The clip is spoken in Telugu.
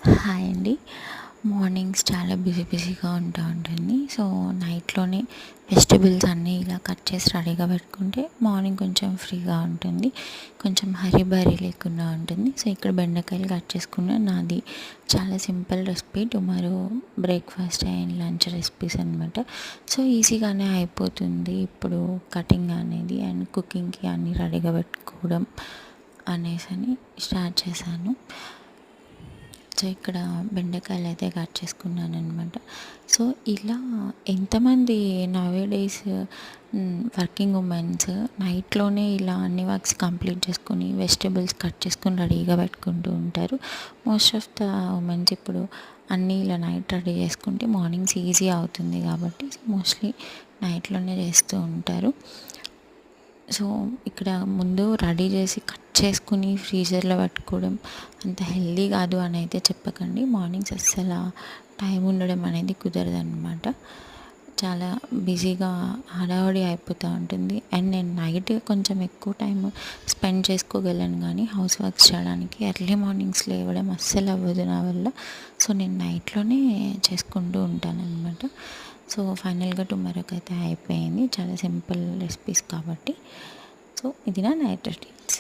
హాయ్ అండి. మార్నింగ్స్ చాలా బిజీగా ఉంటుంది. సో, నైట్‌లోనే వెజిటబుల్స్ అన్నీ ఇలా కట్ చేసి రెడీగా పెట్టుకుంటే మార్నింగ్ కొంచెం ఫ్రీగా ఉంటుంది. కొంచెం హరీ బరీ లేకుండా ఉంటుంది. సో, ఇక్కడ బెండకాయలు కట్ చేసుకున్నా. నాది చాలా simple recipe. Tomorrow breakfast and lunch recipes అనమాట. సో, ఈజీగానే అయిపోతుంది ఇప్పుడు కటింగ్ అనేది అండ్ కుకింగ్‌కి అన్నీ రెడీగా పెట్టుకోవడం అనేసని స్టార్ట్ చేశాను. సో, ఇక్కడ బెండకాయలు అయితే కట్ చేసుకున్నాను అనమాట. సో, ఇలా ఎంతమంది నౌఏడేస్ వర్కింగ్ ఉమెన్స్ నైట్‌లోనే ఇలా అన్ని వర్క్స్ కంప్లీట్ చేసుకొని వెజిటబుల్స్ కట్ చేసుకొని రెడీగా పెట్టుకుంటూ ఉంటారు. మోస్ట్ ఆఫ్ ద ఉమెన్స్ ఇప్పుడు అన్నీ ఇలా నైట్ రెడీ చేసుకుంటే మార్నింగ్స్ ఈజీ అవుతుంది కాబట్టి మోస్ట్లీ నైట్‌లోనే చేస్తూ ఉంటారు. సో, ఇక్కడ ముందు రెడీ చేసి కట్ చేసుకుని ఫ్రీజర్లో పెట్టుకోవడం అంత హెల్దీ కాదు అని అయితే చెప్పకండి. మార్నింగ్స్ అస్సలు టైం ఉండడం అనేది కుదరదనమాట. చాలా బిజీగా హడావుడి అయిపోతూ ఉంటుంది. అండ్ నేను నైట్ కొంచెం ఎక్కువ టైం స్పెండ్ చేసుకోగలను, కానీ హౌస్ వర్క్స్ చేయడానికి ఎర్లీ మార్నింగ్స్ లేవడం అస్సలు అవ్వదు నా వల్ల. సో, నేను నైట్లోనే చేసుకుంటూ ఉంటానన్నమాట. సో, ఫైనల్గా టుమారోకి అయితే అయిపోయింది. చాలా సింపుల్ రెసిపీస్ కాబట్టి. సో, ఇది నా నైట్ రొటీన్స్.